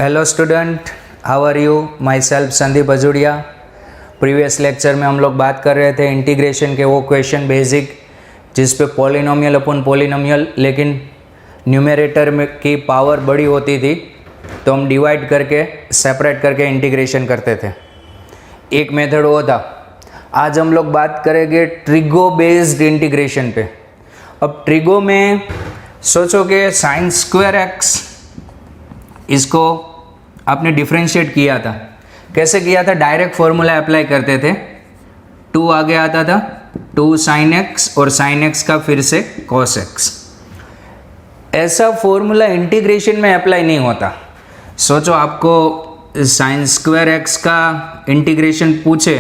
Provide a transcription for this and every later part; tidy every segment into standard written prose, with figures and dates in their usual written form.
Hello student, how are you? My self Sandeep Ajudiya. Previous lecture में हम लोग बात कर रहे थे इंटीग्रेशन के वो क्वेश्चन बेसिक जिस पे पॉलिनोमियल अपन पॉलिनोमियल लेकिन न्यूमरेटर में की पावर बड़ी होती थी तो हम डिवाइड करके सेपरेट करके इंटीग्रेशन करते थे। एक मेथड वो था। आज हम लोग बात करेंगे ट्रिगो बेस्ड इंटीग्रेशन पे। अब ट्रिगो में सोचो कि साइन स्क्वायर एक्स, इसको आपने डिफ्रेंशिएट किया था। कैसे किया था? डायरेक्ट फॉर्मूला अप्लाई करते थे। 2 आगे आता था, 2 साइन एक्स और साइन एक्स का फिर से कॉस एक्स। ऐसा फॉर्मूला इंटीग्रेशन में अप्लाई नहीं होता। सोचो आपको साइन स्क्वायर एक्स का इंटीग्रेशन पूछे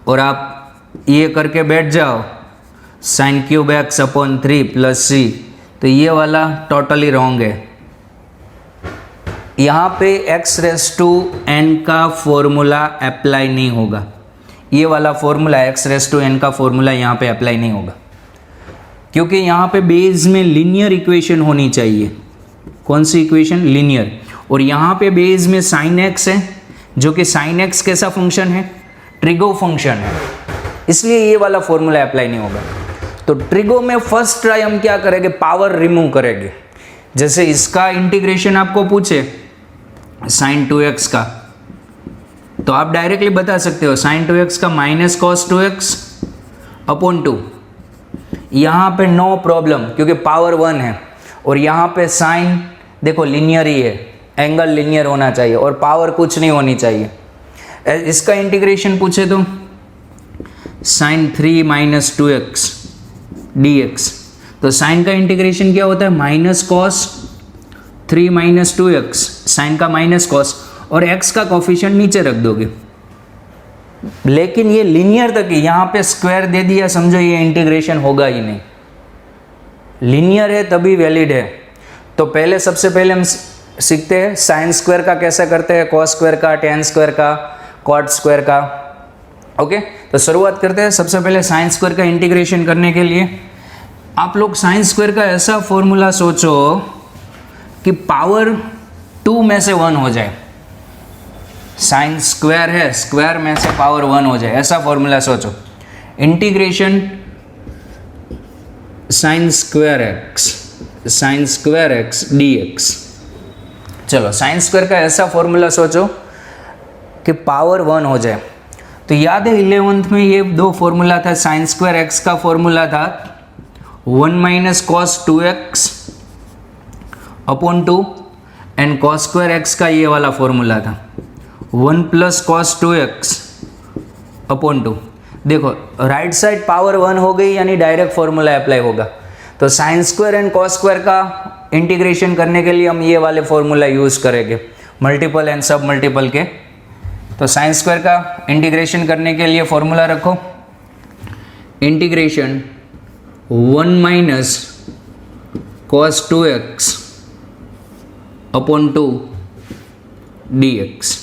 और आप ये करके बैठ जाओ sine cube x upon 3 plus सी, तो ये वाला टोटली रॉन्ग है। यहाँ पे x रेस टू n का फॉर्मूला अप्लाई नहीं होगा। ये वाला formula x raise to n का फॉर्मूला यहाँ पे अप्लाई नहीं होगा, क्योंकि यहाँ पे बेस में लीनियर इक्वेशन होनी चाहिए। कौन सी इक्वेशन? लीनियर। और यहाँ पे बेस में साइन x है, जो कि साइन x कैसा फंक्शन है? ट्रिगो फंक्शन है, इसलिए ये वाला फॉर्मूला अप्लाई नहीं होगा। तो ट्रिगो में फर्स्ट ट्राई हम क्या करेंगे? पावर रिमूव करेंगे। जैसे इसका इंटीग्रेशन आपको पूछे साइन 2x का, तो आप डायरेक्टली बता सकते हो साइन 2x का माइनस कॉस 2x अपॉन 2। यहाँ पे नो प्रॉब्लम, क्योंकि पावर 1 है। और यहाँ पे साइन देखो लीनियर ही है, एंगल लीनियर होना चाहिए और पावर कुछ नहीं होनी चाहिए। इसका इंटीग्रेशन पूछे तो साइन 3 माइनस 2x dx, तो साइन का इंटीग्रेशन क्या होता है? Minus cos 3 minus 2x, sine का माइनस कॉस, और x का कोफिशिएंट नीचे रख दोगे। लेकिन ये लीनियर तक ही, यहाँ पे स्क्वायर दे दिया, समझो ये इंटीग्रेशन होगा ही नहीं। लीनियर है तभी वैलिड है। तो पहले सबसे पहले हम सीखते हैं साइन स्क्वायर का कैसे करते हैं, कॉस स्क्वायर का, टेन स्क्वायर का, कॉट स्क्वायर का। ओके, तो शुरुआत करते हैं। सबसे पहले साइन स्क्वायर का इंटीग्रेशन करने के लिए आप लोग साइन स्क्वायर का ऐसा फॉर्मूला सोचो कि पावर 2 में से 1 हो जाए। साइन स्क्वायर है, स्क्वायर में से पावर 1 हो जाए, ऐसा फॉर्मूला सोचो। Integration sign square x dx। चलो, साइन स्क्वायर का ऐसा फॉर्मूला सोचो कि पावर 1 हो जाए। तो याद है 11th में ये 2 फॉर्मूला था। साइन स्क्वायर एक्स का फॉर्मूला था 1 minus cos 2x upon 2, and cos square x का ये वाला फॉर्मूला था 1 प्लस कॉस 2x अपॉन 2। देखो राइट साइड पावर 1 हो गई, यानी डायरेक्ट फॉर्मूला अप्लाई होगा। तो sine square and cos square का इंटीग्रेशन करने के लिए हम ये वाले फॉर्मूला यूज़ करेंगे, मल्टीपल एंड सब मल्टीपल के। तो साइन स्क्वायर का इंटीग्रेशन करने के लिए फॉर्मूला रखो, integration 1 minus cos 2x upon 2 dx।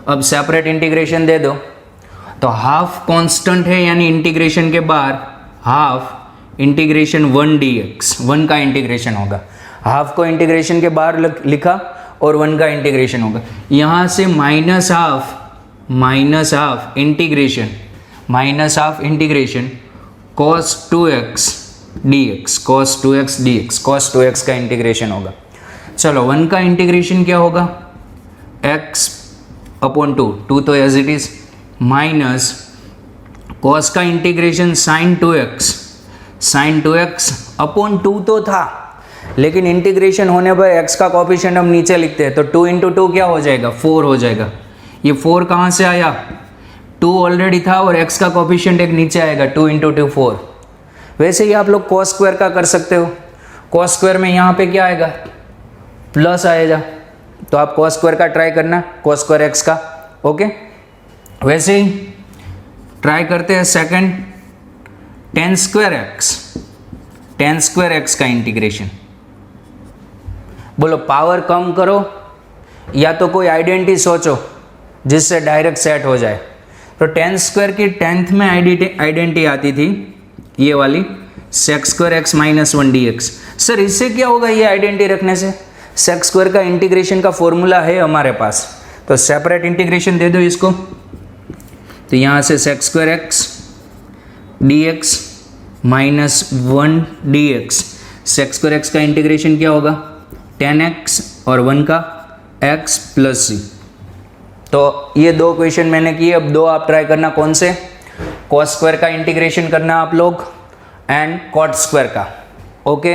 अब सेपरेट इंटीग्रेशन दे दो, तो हाफ कांस्टेंट है, यानी इंटीग्रेशन के बाहर हाफ इंटीग्रेशन 1 dx, 1 का इंटीग्रेशन होगा। हाफ को इंटीग्रेशन के बाहर लिखा और 1 का इंटीग्रेशन होगा। यहाँ से minus half integration cos 2x dx, cos 2x का इंटीग्रेशन होगा। चलो, 1 का इंटीग्रेशन क्या होगा? x अपॉन 2 तो as it is, minus cos का इंटीग्रेशन sin 2x अपॉन 2 तो था, लेकिन इंटीग्रेशन होने पर x का कोफिशिएंट हम नीचे लिखते हैं, तो 2 इंटू 2 क्या हो जाएगा? 4 हो जाएगा। ये 4 कहाँ से आया? 2 ऑलरेडी था और x का कोफिशिएंट एक नीचे आएगा, 2 इंटू 2 4। वैसे ही आप लोग कॉस स्क्वायर का कर सकते हो। कॉस स्क्वायर में यहाँ पे क्या आएगा? प्लस आएगा, तो आप कॉस स्क्वायर का ट्राई करना, कॉस स्क्वायर एक्स का। ओके, वैसे ही ट्राई करते हैं सेकंड, टेन स्क्वायर एक्स का इंटीग्रेशन। बोलो पावर कम करो या तो कोई आइडेंटिटी सोचो जिससे डायरेक्ट सेट हो जाए। तो टेन स्क्वायर की 10th में आइडेंटिटी आती थी ये वाली, sex square x minus 1 dx। Sir इससे क्या होगा ये आइडेंटिटी रखने से? सेक स्क्वायर का इंटीग्रेशन का फॉर्मूला है हमारे पास, तो सेपरेट इंटीग्रेशन दे दो इसको। तो यहाँ से sec square x d x minus 1 d x, sec square x का इंटीग्रेशन क्या होगा 10x और 1 का x प्लस सी। तो ये दो क्वेश्चन मैंने किए, अब दो आप ट्राई करना, कौन से, कॉस स्क्वायर का इंटीग्रेशन करना आप लोग एंड कॉट स्क्वायर का। ओके,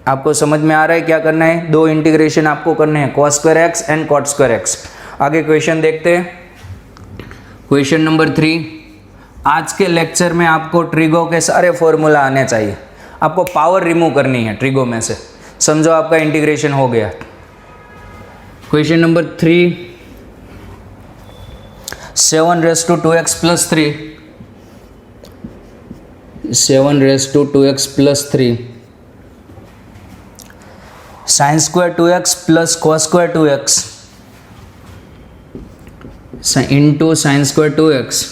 आपको समझ में आ रहा है क्या करना है, दो इंटीग्रेशन आपको करने हैं, cos square x and cot square x. आगे क्वेश्चन देखते हैं, क्वेश्चन नंबर 3। आज के लेक्चर में आपको ट्रिगो के सारे फॉर्मूला आने चाहिए, आपको पावर रिमूव करनी है ट्रिगो में से, समझो आपका इंटीग्रेशन हो गया। Question number 3, 7 raise to 2x plus 3, 7 raise to 2x plus 3 sine square 2x plus cos square 2x into sine square 2x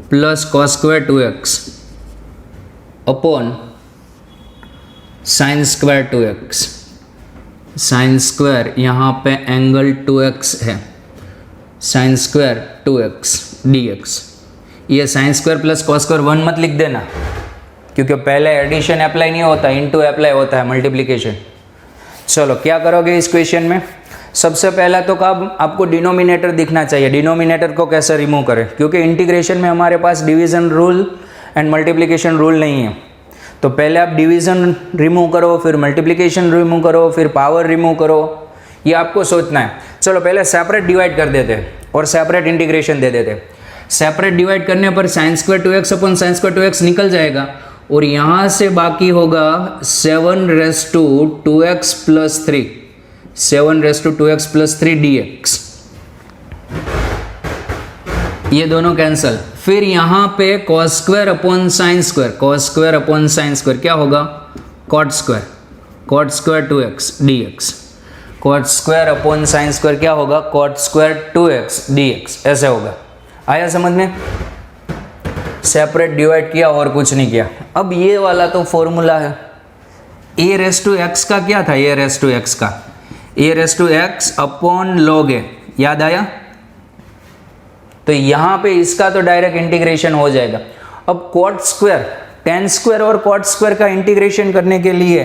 plus cos square 2x upon sine square 2x। Sine square यहाँ पे angle 2x है, sine square 2x dx। ये sine square plus cos square 1 मत लिख देना, क्योंकि पहले addition apply नहीं होता, इनटू अप्लाई होता है मल्टीप्लिकेशन। चलो क्या करोगे इस क्वेश्चन में, सबसे पहला तो कब आपको डिनोमिनेटर दिखना चाहिए, डिनोमिनेटर को कैसे रिमूव करें, क्योंकि इंटीग्रेशन में हमारे पास division rule and multiplication rule नहीं है। तो पहले आप डिवीजन रिमूव करो, फिर मल्टीप्लिकेशन रिमूव करो, फिर पावर रिमूव करो, ये आपको सोचना है। चलो पहले सेपरेट डिवाइड कर देते और सेपरेट इंटीग्रेशन दे देते। सेपरेट डिवाइड करने पर sine square 2x upon sine square 2x निकल जाएगा, और यहाँ से बाकी होगा 7 raise to 2x plus 3, 7 raise to 2x plus 3 dx। ये दोनों कैंसल, फिर यहाँ पे cos square upon sine square, cos square upon sine square क्या होगा cot square, cot square 2x dx, cot square upon sine square क्या होगा cot square 2x dx, ऐसे होगा। आया समझ में, सेपरेट डिवाइड किया और कुछ नहीं किया। अब ये वाला तो फॉर्मूला है, a रेज़ टू x का क्या था, a रेज़ टू x का, a raise to x upon log a, याद आया। तो यहाँ पे इसका तो डायरेक्ट इंटीग्रेशन हो जाएगा। अब कॉट स्क्वायर, टेन स्क्वायर और कॉट स्क्वायर का इंटीग्रेशन करने के लिए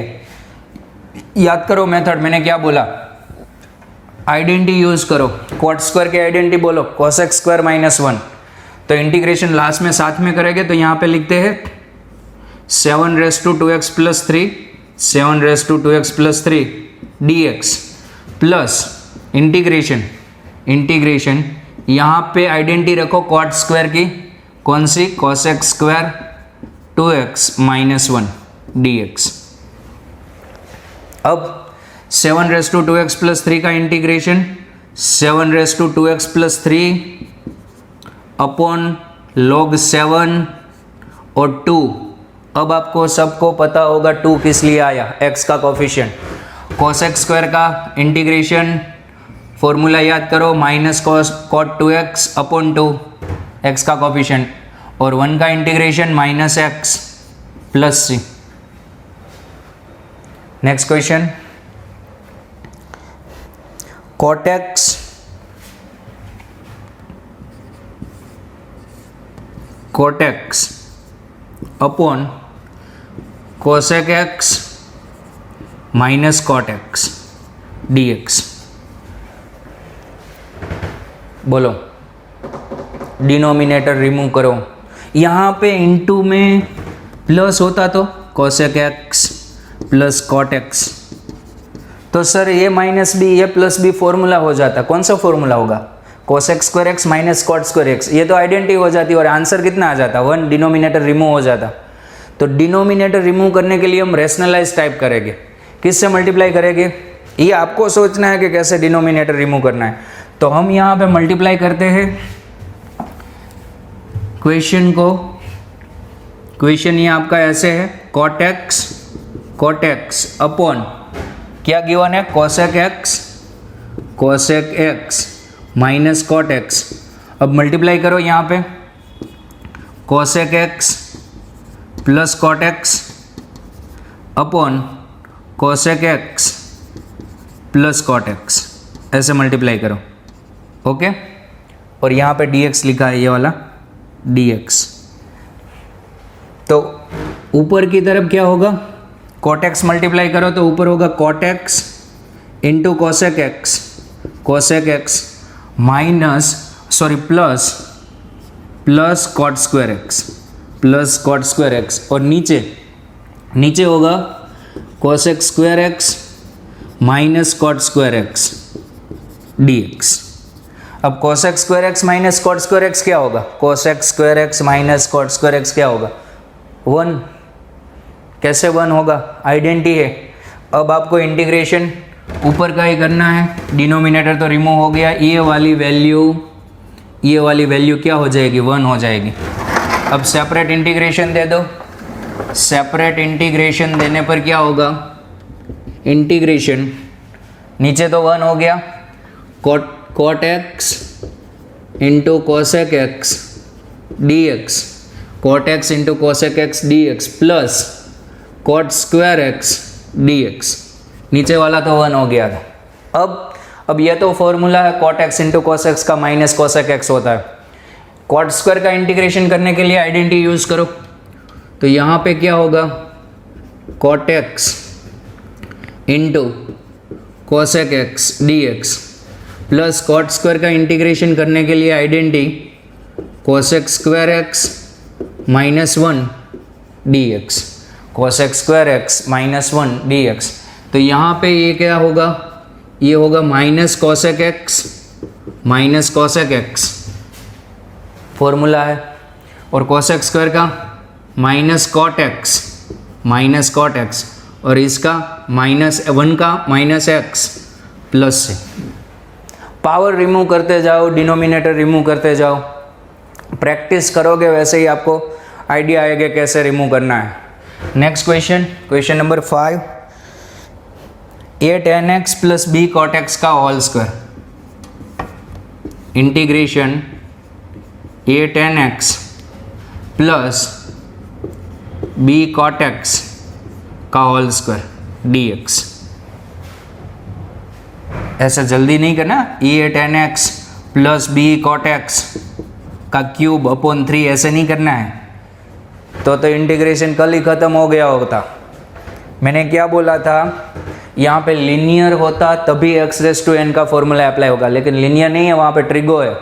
याद करो मेथड, मैंने क्या बोला, आइडेंटिटी यूज करो, कॉट स्क्वायर की आइडेंटिटी बोलो cosec स्क्वायर माइनस 1। तो इंटीग्रेशन लास्ट में साथ में करेंगे, तो यहाँ पे लिखते हैं 7 raise to 2x plus 3, 7 raise to 2x plus 3 dx plus integration, integration यहाँ पे आइडेंटिटी रखो कॉट स्क्वायर की, कौन सी cosec square 2x minus 1 dx। अब 7 रेज़ टू 2x प्लस 3 का integration 7 raise to 2x plus 3 upon log 7 और 2। अब आपको सबको पता होगा 2 किस लिए आया, x का कोफिशिएंट। cosec स्क्वायर का इंटीग्रेशन फॉर्मूला याद करो, minus cot 2x upon 2, x का कोफिशिएंट, और 1 का integration minus x plus c। Next question, cot x upon cosec x minus cot x dx। बोलो, डिनोमिनेटर रिमूव करो, यहाँ पे इनटू में प्लस होता तो cosec x plus cot x, तो सर ये माइनस बी ये प्लस बी फॉर्मूला हो जाता, कौन सा फॉर्मूला होगा cosec square x minus cot square x, ये तो आइडेंटिटी हो जाती और आंसर कितना आ जाता 1, डिनोमिनेटर रिमूव हो जाता। तो डिनोमिनेटर रिमूव करने के लिए हम रेशनलाइज टाइप करेंगे, किससे मल्टीप्लाई करेंगे, ये आपको सोचना है कि कैसे डिनोमिनेटर रिमूव करना है। तो हम यहाँ पे मल्टीप्लाई करते हैं क्वेश्चन को, क्वेश्चन ये आपका ऐसे है cot x अपॉन क्या गिवन है cosec x minus cot x। अब मल्टीप्लाई करो यहाँ पे cosec x plus cot x upon cosec x plus cot x, ऐसे मल्टीप्लाई करो, ओके। और यहाँ पे dx लिखा है, ये वाला dx। तो ऊपर की तरफ क्या होगा, कॉट एक्स मल्टीप्लाई करो तो ऊपर होगा cot x into cosec x minus plus cot square x, और नीचे होगा cosec square x minus cot square x dx। अब cosec square x minus cot square x क्या होगा, cosec square x minus cot square x क्या होगा, 1। कैसे 1 होगा, आइडेंटिटी है। अब आपको इंटीग्रेशन ऊपर का ही करना है, डिनोमिनेटर तो रिमूव हो गया, ये वाली वैल्यू क्या हो जाएगी, 1 हो जाएगी। अब सेपरेट इंटीग्रेशन दे दो, सेपरेट इंटीग्रेशन देने पर क्या होगा, इंटीग्रेशन नीचे तो 1 हो गया, cot x into cosec x dx, cot x into cosec x dx plus cot square x dx, नीचे वाला तो 1 हो गया था। अब यह तो फॉर्मूला है, cot x into cosec x का माइनस कोसेक एक्स होता है। कॉट स्क्वायर का इंटीग्रेशन करने के लिए आइडेंटिटी यूज करो, तो यहाँ पे क्या होगा, cot x into cosec x dx plus cot square का इंटीग्रेशन करने के लिए identity cosec square x minus 1 dx, cosec square x minus 1 dx। तो यहाँ पे ये क्या होगा, ये होगा माइनस कोसेक एक्स फॉर्मूला है, और कोसेक स्क्वायर का माइनस कॉट एक्स, और इसका -1 का माइनस एक्स प्लस से। पावर रिमूव करते जाओ, डिनोमिनेटर रिमूव करते जाओ, प्रैक्टिस करोगे वैसे ही आपको आइडिया आएगा कैसे रिमूव करना है। Next question number 5, a tan x plus b cot x का whole square, integration a tan x plus b cot x का होल स्क्वायर dx। ऐसा जल्दी नहीं करना, a tan x plus b cot x का cube upon 3 ऐसे नहीं करना है, तो इंटीग्रेशन कल ही ख़त्म हो गया होता। मैंने क्या बोला था, यहाँ पे लीनियर होता तभी x⁻n का फॉर्मूला अप्लाई होगा, लेकिन लीनियर नहीं है, वहाँ पे ट्रिगो है।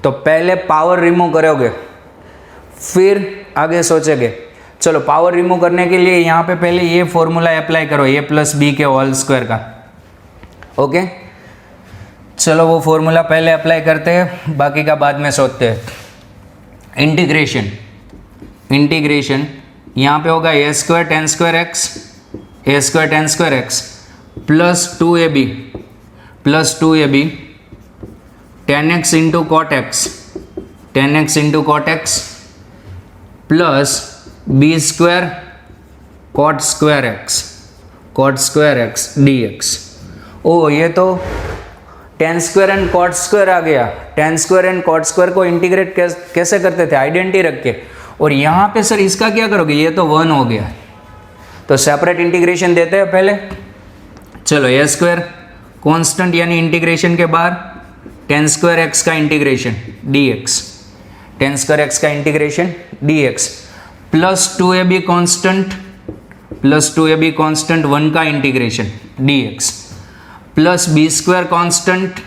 तो पहले पावर रिमूव करोगे फिर आगे सोचोगे। चलो पावर रिमूव करने के लिए यहाँ पे पहले ये फॉर्मूला अप्लाई करो, a प्लस बी के होल स्क्वायर का, ओके। चलो वो फॉर्मूला पहले अप्लाई करते हैं, बाकी का बाद में सोचते हैं। इंटीग्रेशन यहाँ पे होगा a square tan square x plus 2ab tan x into cot x plus b square cot square x dx। ओ ये तो tan square and cot square आ गया। tan square and cot square को इंटीग्रेट कैसे करते थे, आइडेंटिटी रख के। और यहाँ पे सर इसका क्या करोगे, ये तो 1 हो गया, तो सेपरेट इंटीग्रेशन देते हैं पहले। चलो a स्क्वायर कांस्टेंट यानी इंटीग्रेशन के बाहर, tan स्क्वायर एक्स का integration dx, tan square x का integration dx plus 2ab constant 1 का integration dx plus b square constant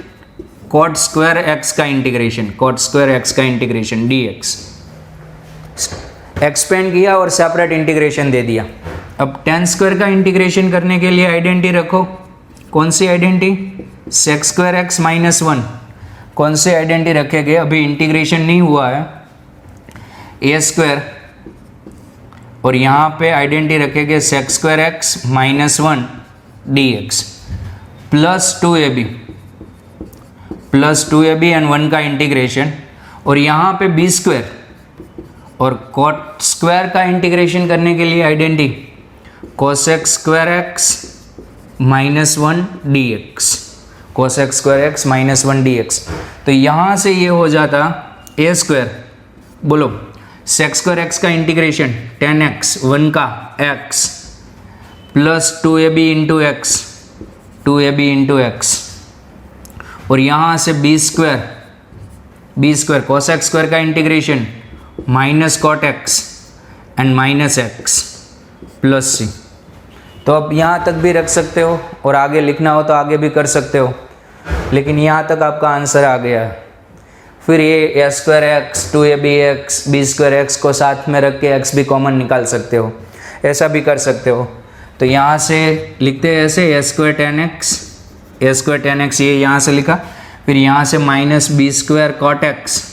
cot square x का इंटीग्रेशन dx। एक्सपेंड किया और सेपरेट इंटीग्रेशन दे दिया। अब tan स्क्वायर का इंटीग्रेशन करने के लिए आइडेंटिटी रखो, कौन सी identity, sec square x minus 1, कौन सी आइडेंटिटी रखेंगे, अभी इंटीग्रेशन नहीं हुआ है, a स्क्वायर, और यहाँ पे आइडेंटिटी रखेंगे sec square x minus 1 dx plus 2ab and 1 का इंटीग्रेशन, और यहाँ पे b स्क्वायर और कॉट स्क्वायर का इंटीग्रेशन करने के लिए identity cosec square x minus 1 dx, cosec square x minus 1 dx। तो यहाँ से ये हो जाता a स्क्वायर, बोलो सेक स्क्वायर एक्स का इंटीग्रेशन tan x 1 का x plus 2ab into x 2ab into x, और यहाँ से B square cos x square का integration minus cot x and minus x plus सी। तो अब यहाँ तक भी रख सकते हो और आगे लिखना हो तो आगे भी कर सकते हो, लेकिन यहाँ तक आपका आंसर आ गया है। फिर ये A square x 2ab x B square x को साथ में रख के एक्स भी कॉमन निकाल सकते हो, ऐसा भी कर सकते हो। तो यहाँ से लिखते हैं ऐसे ए स्क्वायर टेन एक्स ये यहाँ से लिखा, फिर यहाँ से minus B square cot x,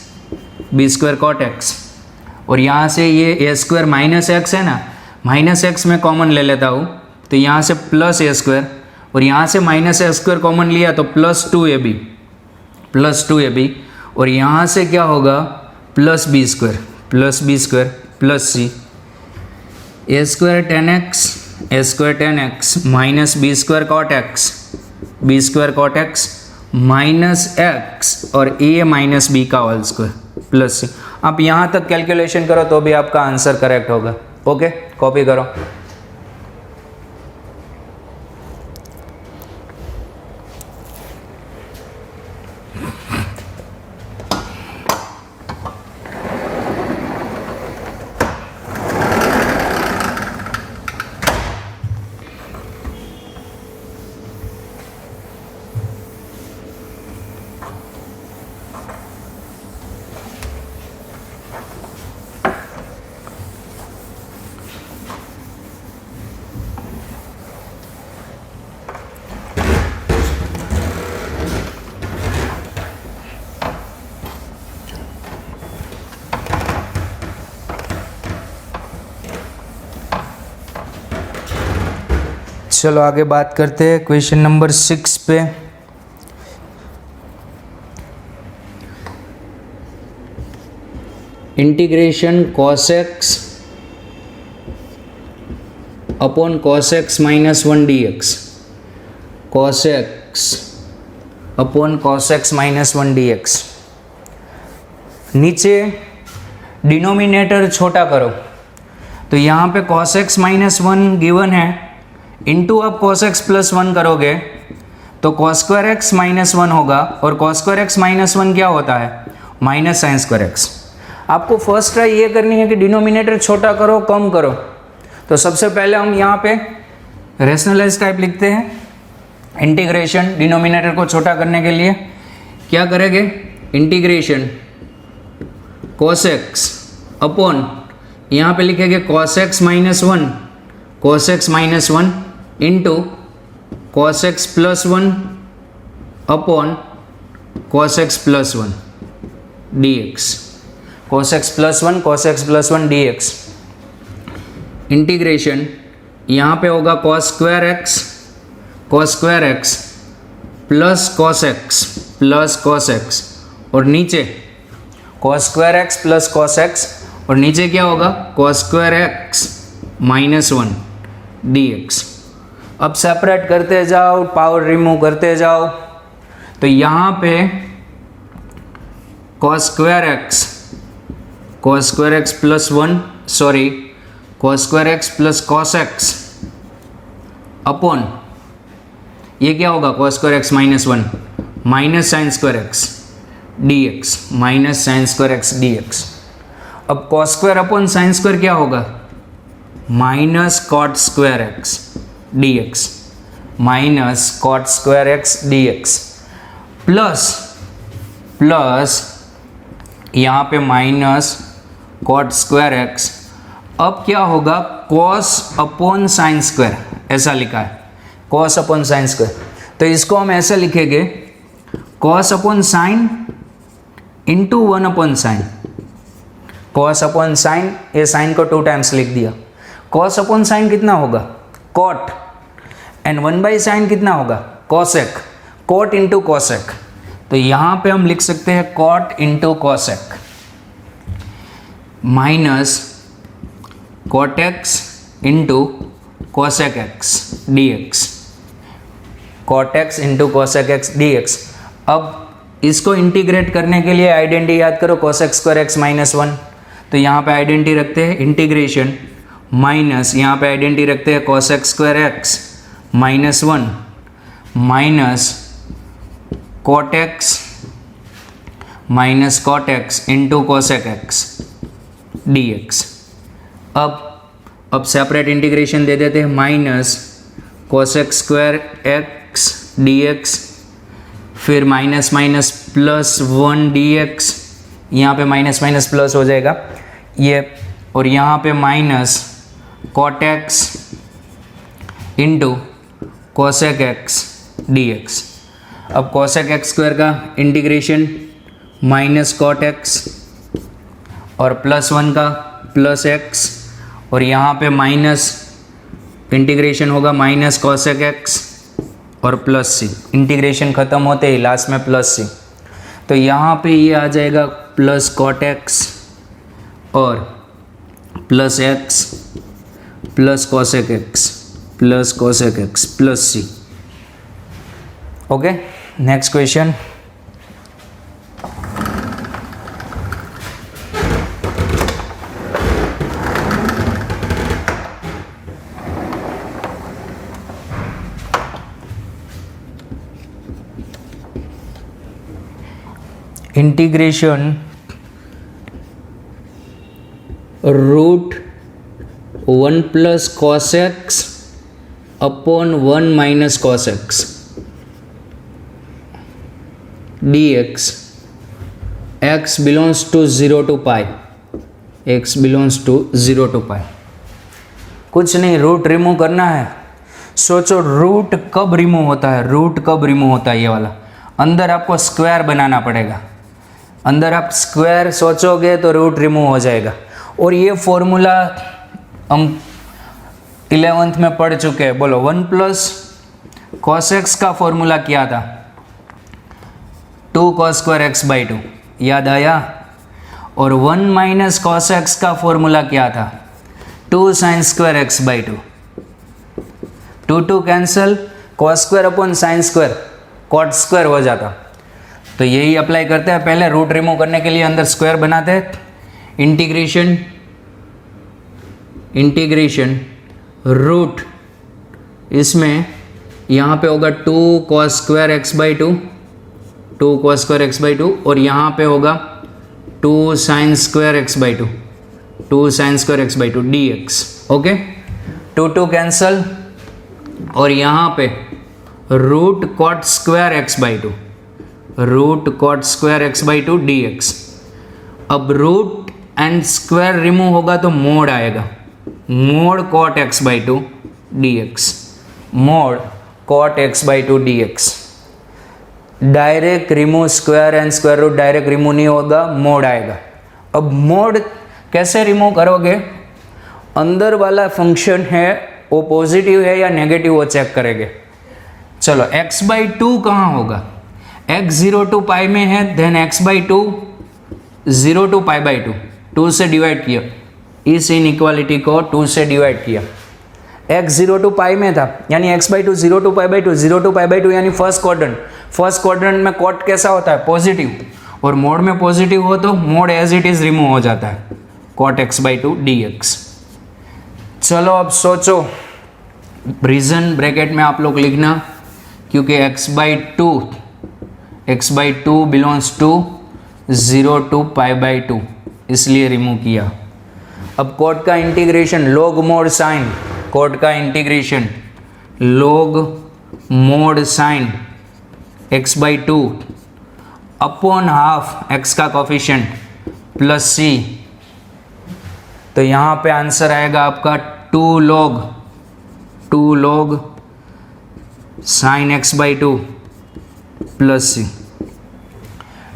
और यहाँ से ये ए स्क्वायर माइनस एक्स है ना, माइनस एक्स में कॉमन ले लेता हूँ तो यहाँ से प्लस ए स्क्वायर, और यहाँ से माइनस ए स्क्वायर कॉमन लिया तो प्लस 2ab और यहाँ से क्या होगा plus B square plus C. A square tan x minus B square cot x minus x और ए माइनस बी का होल स्क्वायर प्लस सी। आप यहाँ तक कैलकुलेशन करो तो भी आपका आंसर करेक्ट होगा। ओके, कॉपी करो। चलो आगे बात करते हैं क्वेश्चन नंबर 6 पे। Integration cos x upon cos x minus 1 d x, cos x upon cos x minus 1 d x. नीचे डिनोमिनेटर छोटा करो, तो यहाँ पे कॉस एक्स माइनस 1 गिवन है, इंटू आप कॉस एक्स प्लस 1 करोगे तो कॉस स्क्वायर एक्स माइनस 1 होगा, और कॉस स्क्वायर एक्स माइनस 1 क्या होता है माइनस साइन स्क्वायर एक्स। आपको फर्स्ट ट्राई ये करनी है कि डिनोमिनेटर छोटा करो कम करो। तो सबसे पहले हम यहाँ पे रेशनलाइज टाइप लिखते हैं। इंटीग्रेशन डिनोमिनेटर को छोटा करने के लिए क्या करेंगे, इंटीग्रेशन कॉस एक्स अपॉन यहाँ पे लिखेंगे cos x minus 1 into cos x plus 1 upon cos x plus 1 d x, cos x plus 1 d x. Integration यहाँ पे होगा cos square x plus cos x और नीचे cos square x plus cos x, और नीचे क्या होगा cos square x minus 1 d x. अब सेपरेट करते जाओ, पावर रिमूव करते जाओ, तो यहाँ पे cos square x plus 1 cos square x plus cos x upon ये क्या होगा cos square x minus 1 minus sine square x d x. अब cos square upon sine square क्या होगा minus cot square x d x plus यहाँ पे minus cot square x. अब क्या होगा कॉस अपॉन साइन स्क्वायर, ऐसा लिखा है कॉस अपॉन साइन स्क्वायर, तो इसको हम ऐसे लिखेंगे cos upon sine into 1 upon sine. Cos upon sine, ये साइन को 2 टाइम्स लिख दिया। कॉस अपॉन साइन कितना होगा कॉट, एंड 1 बाई साइन कितना होगा कॉसेक, कॉट इंटू कॉसेक। तो यहाँ पे हम लिख सकते हैं cot into cosec minus cot x into cosec x d x, cot x into cosec x d x. अब इसको इंटीग्रेट करने के लिए आइडेंटिटी याद करो कॉसेक स्क्वायर एक्स माइनस 1, तो यहाँ पे आइडेंटिटी रखते हैं इंटीग्रेशन माइनस यहाँ पे आइडेंटिटी रखते हैं cosec square x minus 1 minus cot x into cosec x d x. अब सेपरेट इंटीग्रेशन दे देते हैं, minus cosec square x d x, फिर minus minus plus 1 d x, यहाँ पे माइनस माइनस प्लस हो जाएगा ये, और यहाँ पे minus cot x into cosec x d x. अब कोसेक एक्स स्क्वायर का इंटीग्रेशन माइनस कॉट एक्स और प्लस 1 का प्लस एक्स, और यहाँ पे माइनस इंटीग्रेशन होगा माइनस कोसेक एक्स और प्लस सी। इंटीग्रेशन ख़त्म होते ही लास्ट में प्लस सी, तो यहाँ पे ये आ जाएगा प्लस कॉट एक्स और plus x plus cosec x plus cosec x plus C. Okay, next question. Integration root 1 plus cos x upon 1 minus cos x d x, x belongs to 0 to pi, x belongs to 0 to pi. कुछ नहीं, root remove करना है। सोचो root कब remove होता है, root कब remove होता है, ये वाला। अंदर आपको स्क्वायर बनाना पड़ेगा, अंदर आप स्क्वायर सोचोगे तो रूट रिमूव हो जाएगा। और ये फॉर्मूला हम 11th में पढ़ चुके हैं। बोलो, 1 प्लस कॉस एक्स का फॉर्मूला क्या था? 2 कॉस स्क्वायर एक्स बाई 2, याद आया? और 1 माइनस कॉस एक्स का फॉर्मूला क्या था? 2 sine square x by 2। 2 cancel, cos square upon sine square cot square हो जाता। तो यही अप्लाई करते हैं। पहले रूट रिमूव करने के लिए अंदर स्क्वायर बनाते हैं। इंटीग्रेशन रूट, इसमें यहाँ पे होगा 2 cos square x by 2, 2 cos square x by 2, और यहाँ पे होगा 2 sine square x by 2, 2 sine square x by 2 d x. Okay, 2 cancel, और यहाँ पे root cot square x by 2, root cot square x by 2 d x. अब root and square remove होगा तो मोड आएगा, mod cot x by 2 d x, mode cot x by 2 d x. Direct remove square and square root direct remove नहीं होगा, mode आएगा। अब mode कैसे remove करोगे? अंदर वाला फंक्शन है वो पॉजिटिव है या नेगेटिव, वो चेक करेंगे। चलो, एक्स बाई 2 कहाँ होगा? x 0 to पाई में है, then x by 2 0 to pi by 2, 2 से डिवाइड किया, इस इनइक्वालिटी को 2 से डिवाइड किया। x 0 to पाई में था, यानी x by 2 0 to pi by 2, 0 to pi by 2 यानी फर्स्ट क्वाड्रेंट। फर्स्ट क्वाड्रेंट में कॉट कैसा होता है? पॉजिटिव, और मोड में पॉजिटिव हो तो mod as it is remove हो जाता है, cot x by 2 d x. चलो अब सोचो, रीजन ब्रैकेट में आप लोग लिखना, क्योंकि x by 2 belongs to 0 to pi by 2, इसलिए रिमूव किया। अब कॉट का integration log mod sine, cot का integration log mod sine x by 2 upon half x का कोफिशिएंट प्लस c। तो यहाँ पे आंसर आएगा आपका 2 log sine x by 2 plus C.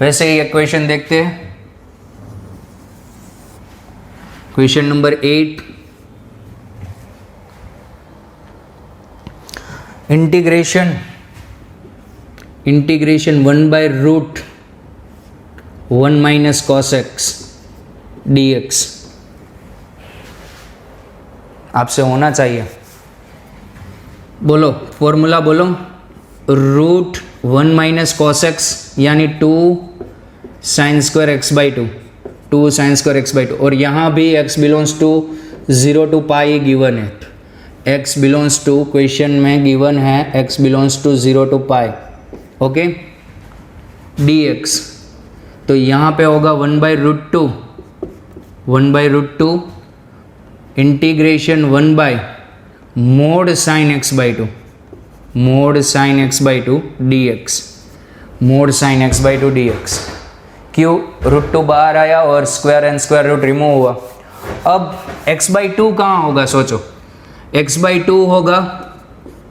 वैसे ही इक्वेशन देखते हैं, question number 8। Integration 1 by root 1 minus cos x d x आपसे होना चाहिए। बोलो फॉर्मूला, बोलो। रूट 1 माइनस कॉस एक्स यानी 2 sine square x by 2, 2 sine square x by 2, और यहाँ भी x belongs to 0 to pi given है, x बिलोंग्स टू, क्वेश्चन में गिवन है x बिलोंग्स टू 0 to पाई, ओके, dx, तो यहाँ पे होगा 1/√2, 1/√2 इंटीग्रेशन 1 mod sin x/2, mod sin x/2 dx, mod sin x/2 dx। क्यों? √2 बाहर आया और square and square root remove हुआ। अब x/2 कहाँ होगा सोचो, x/2 होगा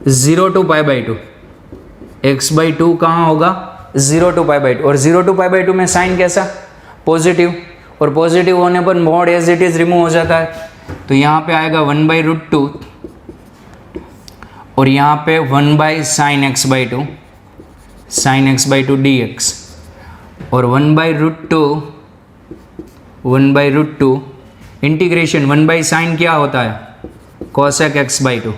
0 to π/2, x/2 कहाँ होगा 0 to π/2, और 0 to π/2 में साइन कैसा, पॉजिटिव, और पॉजिटिव होने पर mod as it is remove हो जाता है, तो यहाँ पे आएगा 1/√2 और यहाँ पे 1/sin x/2, sin x/2 dx, और 1/√2 इंटीग्रेशन 1/sin क्या होता है, cosec x/2,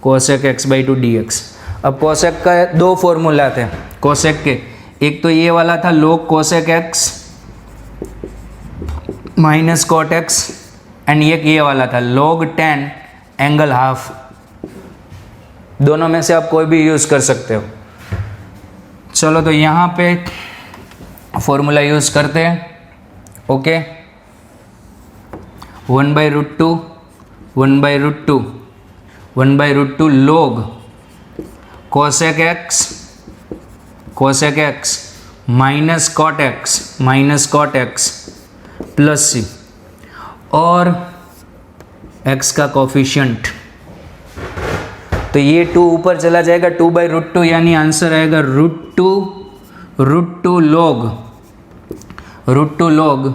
cosec x/2 dx। अब cosec का दो फॉर्मूला थे cosec के, एक तो ये वाला था log cosec x minus cot x, and ये वाला था log tan एंगल हाफ। दोनों में से आप कोई भी यूज़ कर सकते हो। चलो तो यहाँ पे फॉर्मूला यूज़ करते हैं, okay, 1/√2 log cosec x minus cot x plus c, और x का कोफिशिएंट, तो ये 2 ऊपर चला जाएगा, 2/√2, यानी आंसर आएगा √2 log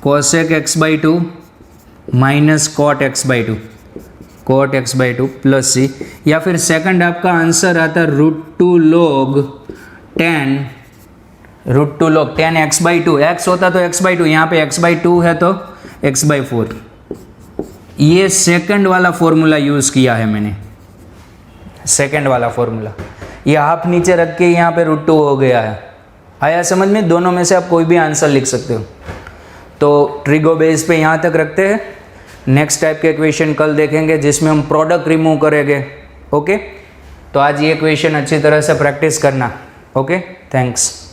cosec x/2 minus cot x/2 plus c, या फिर सेकंड आपका आंसर आता है √2 log tan x/2, x होता तो x/2, यहाँ पे x/2 है तो x/4। ये सेकंड वाला फॉर्मूला यूज़ किया है मैंने, सेकंड वाला फॉर्मूला, ये हाफ नीचे रख के यहाँ पे √2 हो गया है। आया समझ में? दोनों में से आप कोई भी आंसर लिख सकते हो। तो ट्रिगो बेस पे यहाँ तक रखते हैं, नेक्स्ट टाइप के क्वेश्चन कल देखेंगे जिसमें हम प्रोडक्ट रिमूव करेंगे, ओके। तो आज ये क्वेश्चन अच्छी तरह से प्रैक्टिस करना, ओके, थैंक्स।